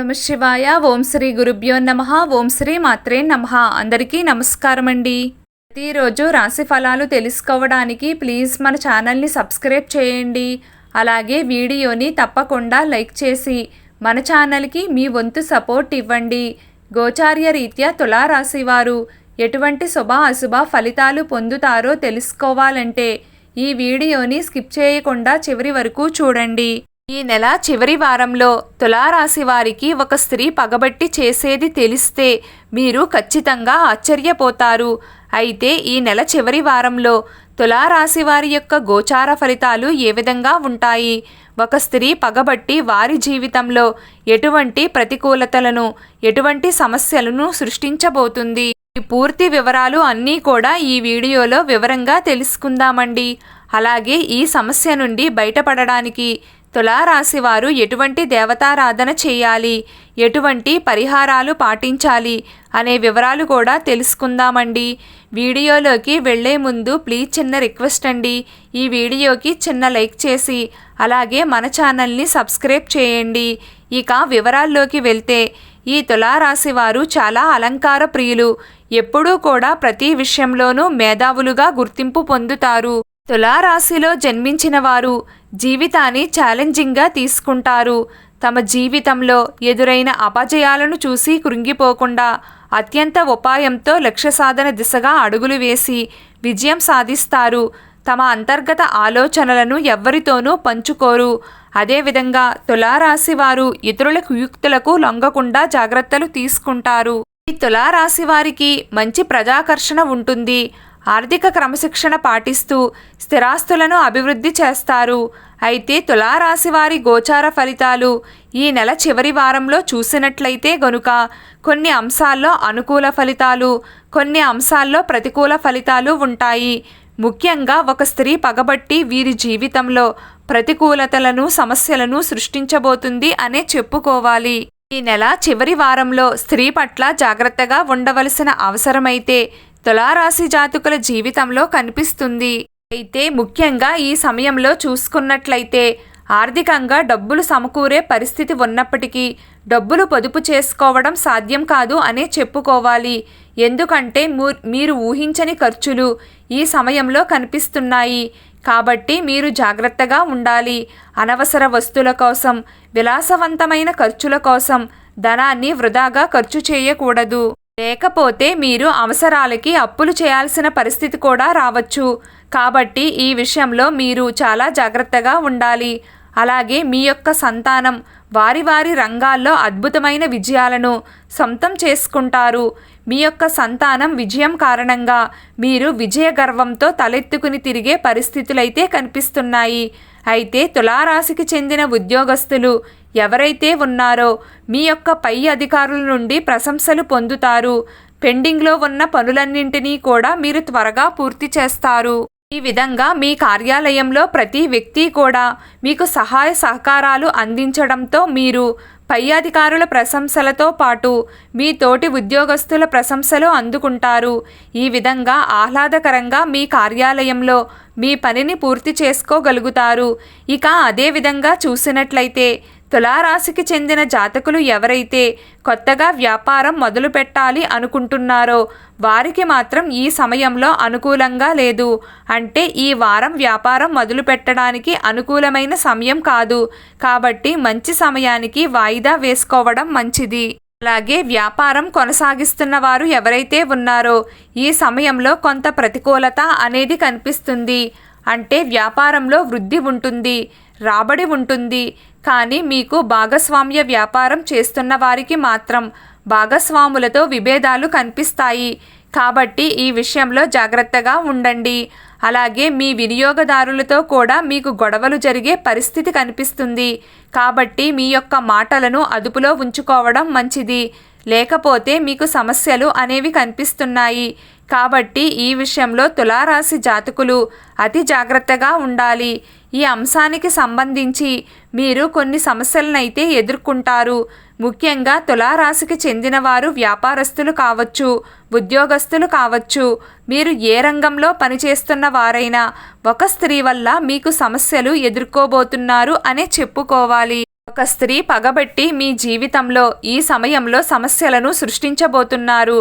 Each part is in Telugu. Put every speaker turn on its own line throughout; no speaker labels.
నమ శివాయ. ఓం శ్రీ గురుభ్యో నమః. ఓం శ్రీ మాత్రే నమః. అందరికీ నమస్కారం అండి. ప్రతిరోజు రాశి ఫలాలు తెలుసుకోవడానికి ప్లీజ్ మన ఛానల్ని సబ్స్క్రైబ్ చేయండి. అలాగే వీడియోని తప్పకుండా లైక్ చేసి మన ఛానల్కి మీ వంతు సపోర్ట్ ఇవ్వండి. గోచార్య రీత్యా తులారాశి వారు ఎటువంటి శుభ అశుభ ఫలితాలు పొందుతారో తెలుసుకోవాలంటే ఈ వీడియోని స్కిప్ చేయకుండా చివరి వరకు చూడండి. ఈ నెల చివరి వారంలో తులారాశి వారికి ఒక స్త్రీ పగబట్టి చేసేది తెలిస్తే మీరు ఖచ్చితంగా ఆశ్చర్యపోతారు. అయితే ఈ నెల చివరి వారంలో తులారాశి వారి యొక్క గోచార ఫలితాలు ఏ విధంగా ఉంటాయి, ఒక స్త్రీ పగబట్టి వారి జీవితంలో ఎటువంటి ప్రతికూలతలను, ఎటువంటి సమస్యలను సృష్టించబోతుంది, ఈ పూర్తి వివరాలు అన్నీ కూడా ఈ వీడియోలో వివరంగా తెలుసుకుందామండి. అలాగే ఈ సమస్య నుండి బయటపడడానికి తులారాశి వారు ఎటువంటి దేవతారాధన చేయాలి, ఎటువంటి పరిహారాలు పాటించాలి అనే వివరాలు కూడా తెలుసుకుందామండి. వీడియోలోకి వెళ్లే ముందు ప్లీజ్ చిన్న రిక్వెస్ట్ అండి, ఈ వీడియోకి చిన్న లైక్ చేసి అలాగే మన ఛానల్ని సబ్స్క్రైబ్ చేయండి. ఇక వివరాల్లోకి వెళ్తే ఈ తులారాశి వారు చాలా అలంకార ప్రియులు. ఎప్పుడూ కూడా ప్రతి విషయంలోనూ మేధావులుగా గుర్తింపు పొందుతారు. తులారాశిలో జన్మించిన వారు జీవితాన్ని ఛాలెంజింగ్గా తీసుకుంటారు. తమ జీవితంలో ఎదురైన అపజయాలను చూసి కృంగిపోకుండా అత్యంత ఉపాయంతో లక్ష్య సాధన దిశగా అడుగులు వేసి విజయం సాధిస్తారు. తమ అంతర్గత ఆలోచనలను ఎవ్వరితోనూ పంచుకోరు. అదేవిధంగా తులారాశి వారు ఇతరుల కుయుక్తులకు లొంగకుండా జాగ్రత్తలు తీసుకుంటారు. ఈ తులారాశి వారికి మంచి ప్రజాకర్షణ ఉంటుంది. ఆర్థిక క్రమశిక్షణ పాటిస్తూ స్థిరాస్తులను అభివృద్ధి చేస్తారు. అయితే తులారాశి వారి గోచార ఫలితాలు ఈ నెల చివరి వారంలో చూసినట్లయితే గనుక కొన్ని అంశాల్లో అనుకూల ఫలితాలు, కొన్ని అంశాల్లో ప్రతికూల ఫలితాలు ఉంటాయి. ముఖ్యంగా ఒక స్త్రీ పగబట్టి వీరి జీవితంలో ప్రతికూలతలను, సమస్యలను సృష్టించబోతుంది అనే చెప్పుకోవాలి. ఈ నెల చివరి వారంలో స్త్రీ పట్ల జాగ్రత్తగా ఉండవలసిన అవసరమైతే తులారాశి జాతకుల జీవితంలో కనిపిస్తుంది. అయితే ముఖ్యంగా ఈ సమయంలో చూసుకున్నట్లయితే ఆర్థికంగా డబ్బులు సమకూరే పరిస్థితి ఉన్నప్పటికీ డబ్బులు పొదుపు చేసుకోవడం సాధ్యం కాదు అనే చెప్పుకోవాలి. ఎందుకంటే మీరు ఊహించని ఖర్చులు ఈ సమయంలో కనిపిస్తున్నాయి. కాబట్టి మీరు జాగ్రత్తగా ఉండాలి. అనవసర వస్తువుల కోసం, విలాసవంతమైన ఖర్చుల కోసం ధనాన్ని వృధాగా ఖర్చు చేయకూడదు. లేకపోతే మీరు అవసరాలకి అప్పులు చేయాల్సిన పరిస్థితి కూడా రావచ్చు. కాబట్టి ఈ విషయంలో మీరు చాలా జాగ్రత్తగా ఉండాలి. అలాగే మీ యొక్క సంతానం వారి వారి రంగాల్లో అద్భుతమైన విజయాలను సొంతం చేసుకుంటారు. మీ యొక్క సంతానం విజయం కారణంగా మీరు విజయ గర్వంతో తలెత్తుకుని తిరిగే పరిస్థితులైతే కనిపిస్తున్నాయి. అయితే తులారాశికి చెందిన ఉద్యోగస్తులు ఎవరైతే ఉన్నారో మీ యొక్క పై అధికారుల నుండి ప్రశంసలు పొందుతారు. పెండింగ్లో ఉన్న పనులన్నింటినీ కూడా మీరు త్వరగా పూర్తి చేస్తారు. ఈ విధంగా మీ కార్యాలయంలో ప్రతి వ్యక్తి కూడా మీకు సహాయ సహకారాలు అందించడంతో మీరు పై అధికారుల ప్రశంసలతో పాటు మీ తోటి ఉద్యోగస్తుల ప్రశంసలు అందుకుంటారు. ఈ విధంగా ఆహ్లాదకరంగా మీ కార్యాలయంలో మీ పనిని పూర్తి చేసుకోగలుగుతారు. ఇక అదే విధంగా చూసినట్లయితే తులారాశికి చెందిన జాతకులు ఎవరైతే కొత్తగా వ్యాపారం మొదలు పెట్టాలి అనుకుంటున్నారో వారికి మాత్రం ఈ సమయంలో అనుకూలంగా లేదు. అంటే ఈ వారం వ్యాపారం మొదలు పెట్టడానికి అనుకూలమైన సమయం కాదు. కాబట్టి మంచి సమయానికి వాయిదా వేసుకోవడం మంచిది. అలాగే వ్యాపారం కొనసాగిస్తున్న వారు ఎవరైతే ఉన్నారో ఈ సమయంలో కొంత ప్రతికూలత అనేది కనిపిస్తుంది. అంటే వ్యాపారంలో వృద్ధి ఉంటుంది, రాబడి ఉంటుంది. కానీ మీకు భాగస్వామ్య వ్యాపారం చేస్తున్న వారికి మాత్రం భాగస్వాములతో విభేదాలు కనిపిస్తాయి. కాబట్టి ఈ విషయంలో జాగ్రత్తగా ఉండండి. అలాగే మీ వినియోగదారులతో కూడా మీకు గొడవలు జరిగే పరిస్థితి కనిపిస్తుంది. కాబట్టి మీ యొక్క మాటలను అదుపులో ఉంచుకోవడం మంచిది. లేకపోతే మీకు సమస్యలు అనేవి కనిపిస్తున్నాయి. కాబట్టి ఈ విషయంలో తులారాశి జాతకులు అతి జాగ్రత్తగా ఉండాలి. ఈ అంశానికి సంబంధించి మీరు కొన్ని సమస్యలనైతే ఎదుర్కొంటారు. ముఖ్యంగా తులారాశికి చెందిన వారు వ్యాపారస్తులు కావచ్చు, ఉద్యోగస్తులు కావచ్చు, మీరు ఏ రంగంలో పనిచేస్తున్న వారైనా ఒక స్త్రీ వల్ల మీకు సమస్యలు ఎదుర్కోబోతున్నారు అనే చెప్పుకోవాలి. ఒక స్త్రీ పగబట్టి మీ జీవితంలో ఈ సమయంలో సమస్యలను సృష్టించబోతున్నారు.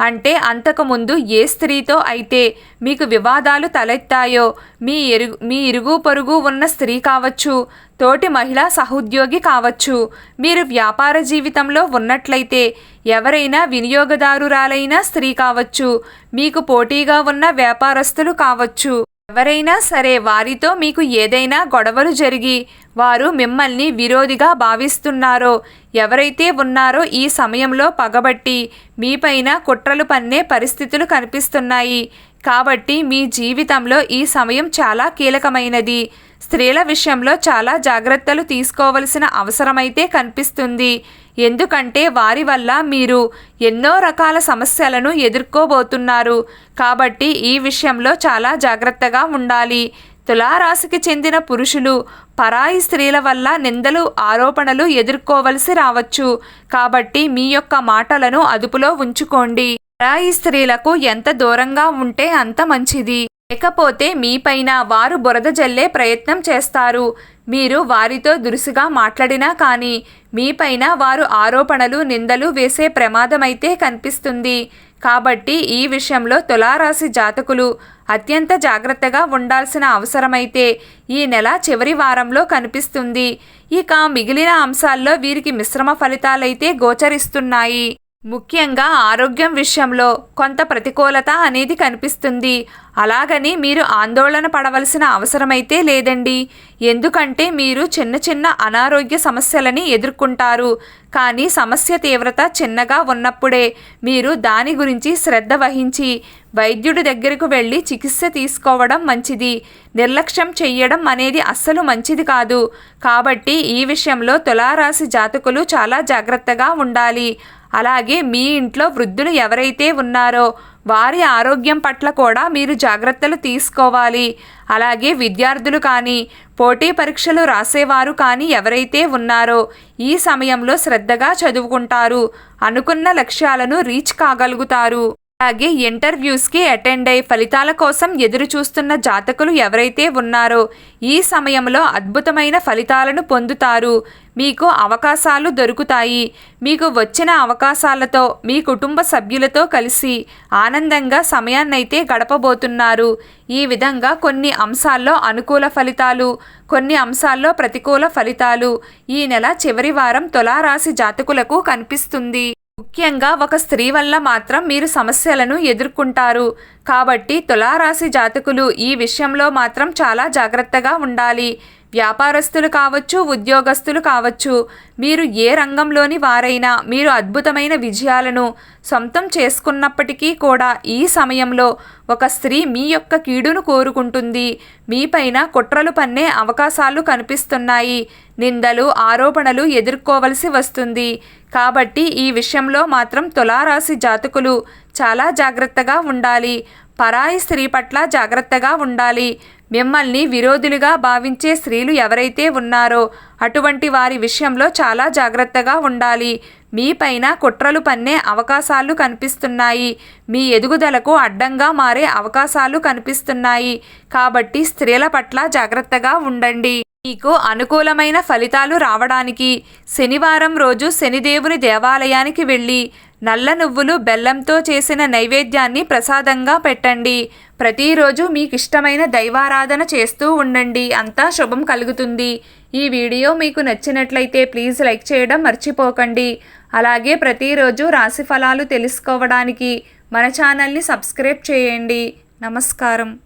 అంటే అంతకుముందు ఏ స్త్రీతో అయితే మీకు వివాదాలు తలెత్తాయో, మీ ఇరుగు పొరుగు ఉన్న స్త్రీ కావచ్చు, తోటి మహిళా సహోద్యోగి కావచ్చు, మీరు వ్యాపార జీవితంలో ఉన్నట్లయితే ఎవరైనా వినియోగదారురాలైన స్త్రీ కావచ్చు, మీకు పోటీగా ఉన్న వ్యాపారస్తులు కావచ్చు, ఎవరైనా సరే వారితో మీకు ఏదైనా గొడవలు జరిగి వారు మిమ్మల్ని విరోధిగా భావిస్తున్నారో, ఎవరైతే ఉన్నారో ఈ సమయంలో పగబట్టి మీపైన కుట్రలు పన్నే పరిస్థితులు కనిపిస్తున్నాయి. కాబట్టి మీ జీవితంలో ఈ సమయం చాలా కీలకమైనది. స్త్రీల విషయంలో చాలా జాగ్రత్తలు తీసుకోవలసిన అవసరమైతే కనిపిస్తుంది. ఎందుకంటే వారి వల్ల మీరు ఎన్నో రకాల సమస్యలను ఎదుర్కోబోతున్నారు. కాబట్టి ఈ విషయంలో చాలా జాగ్రత్తగా ఉండాలి. తులారాశికి చెందిన పురుషులు పరాయి స్త్రీల వల్ల నిందలు, ఆరోపణలు ఎదుర్కోవలసి రావచ్చు. కాబట్టి మీ యొక్క మాటలను అదుపులో ఉంచుకోండి. పరాయి స్త్రీలకు ఎంత దూరంగా ఉంటే అంత మంచిది. లేకపోతే మీపైన వారు బురద జల్లే ప్రయత్నం చేస్తారు. మీరు వారితో దురుసుగా మాట్లాడినా కానీ మీపైన వారు ఆరోపణలు, నిందలు వేసే ప్రమాదమైతే కనిపిస్తుంది. కాబట్టి ఈ విషయంలో తులారాశి జాతకులు అత్యంత జాగ్రత్తగా ఉండాల్సిన అవసరమైతే ఈ నెల చివరి వారంలో కనిపిస్తుంది. ఇక మిగిలిన అంశాల్లో వీరికి మిశ్రమ ఫలితాలైతే గోచరిస్తున్నాయి. ముఖ్యంగా ఆరోగ్యం విషయంలో కొంత ప్రతికూలత అనేది కనిపిస్తుంది. అలాగని మీరు ఆందోళన పడవలసిన అవసరమైతే లేదండి. ఎందుకంటే మీరు చిన్న చిన్న అనారోగ్య సమస్యలని ఎదుర్కొంటారు. కానీ సమస్య తీవ్రత చిన్నగా ఉన్నప్పుడే మీరు దాని గురించి శ్రద్ధ వహించి వైద్యుడి దగ్గరకు వెళ్ళి చికిత్స తీసుకోవడం మంచిది. నిర్లక్ష్యం చెయ్యడం అనేది అస్సలు మంచిది కాదు. కాబట్టి ఈ విషయంలో తులారాశి జాతకులు చాలా జాగ్రత్తగా ఉండాలి. అలాగే మీ ఇంట్లో వృద్ధులు ఎవరైతే ఉన్నారో వారి ఆరోగ్యం పట్ల కూడా మీరు జాగ్రత్తలు తీసుకోవాలి. అలాగే విద్యార్థులు కానీ, పోటీ పరీక్షలు రాసేవారు కానీ ఎవరైతే ఉన్నారో ఈ సమయంలో శ్రద్ధగా చదువుకుంటారు. అనుకున్న లక్ష్యాలను రీచ్ కాగలుగుతారు. అలాగే ఇంటర్వ్యూస్కి అటెండ్ అయ్యి ఫలితాల కోసం ఎదురు చూస్తున్న జాతకులు ఎవరైతే ఉన్నారో ఈ సమయంలో అద్భుతమైన ఫలితాలను పొందుతారు. మీకు అవకాశాలు దొరుకుతాయి. మీకు వచ్చిన అవకాశాలతో మీ కుటుంబ సభ్యులతో కలిసి ఆనందంగా సమయాన్నైతే గడపబోతున్నారు. ఈ విధంగా కొన్ని అంశాల్లో అనుకూల ఫలితాలు, కొన్ని అంశాల్లో ప్రతికూల ఫలితాలు ఈ నెల చివరి వారం తులారాశి జాతకులకు కనిపిస్తుంది. ముఖ్యంగా ఒక స్త్రీ వల్ల మాత్రం మీరు సమస్యలను ఎదుర్కొంటారు. కాబట్టి తులారాశి జాతకులు ఈ విషయంలో మాత్రం చాలా జాగ్రత్తగా ఉండాలి. వ్యాపారస్తులు కావచ్చు, ఉద్యోగస్తులు కావచ్చు, మీరు ఏ రంగంలోని వారైనా మీరు అద్భుతమైన విజయాలను సొంతం చేసుకున్నప్పటికీ కూడా ఈ సమయంలో ఒక స్త్రీ మీ యొక్క కీడును కోరుకుంటుంది. మీపైన కుట్రలు పన్నే అవకాశాలు కనిపిస్తున్నాయి. నిందలు, ఆరోపణలు ఎదుర్కోవలసి వస్తుంది. కాబట్టి ఈ విషయంలో మాత్రం తులారాశి జాతకులు చాలా జాగ్రత్తగా ఉండాలి. పరాయి స్త్రీ పట్ల జాగ్రత్తగా ఉండాలి. మిమ్మల్ని విరోధులుగా భావించే స్త్రీలు ఎవరైతే ఉన్నారో అటువంటి వారి విషయంలో చాలా జాగ్రత్తగా ఉండాలి. మీపైన కుట్రలు పన్నే అవకాశాలు కనిపిస్తున్నాయి. మీ ఎదుగుదలకు అడ్డంగా మారే అవకాశాలు కనిపిస్తున్నాయి. కాబట్టి స్త్రీల పట్ల జాగ్రత్తగా ఉండండి. మీకు అనుకూలమైన ఫలితాలు రావడానికి శనివారం రోజు శనిదేవుని దేవాలయానికి వెళ్ళి నల్ల నువ్వులు, బెల్లంతో చేసిన నైవేద్యాన్ని ప్రసాదంగా పెట్టండి. ప్రతిరోజు మీకు ఇష్టమైన దైవారాధన చేస్తూ ఉండండి. అంతా శుభం కలుగుతుంది. ఈ వీడియో మీకు నచ్చినట్లయితే ప్లీజ్ లైక్ చేయడం మర్చిపోకండి. అలాగే ప్రతిరోజు రాశి ఫలాలు తెలుసుకోవడానికి మన ఛానల్ని సబ్స్క్రైబ్ చేయండి. నమస్కారం.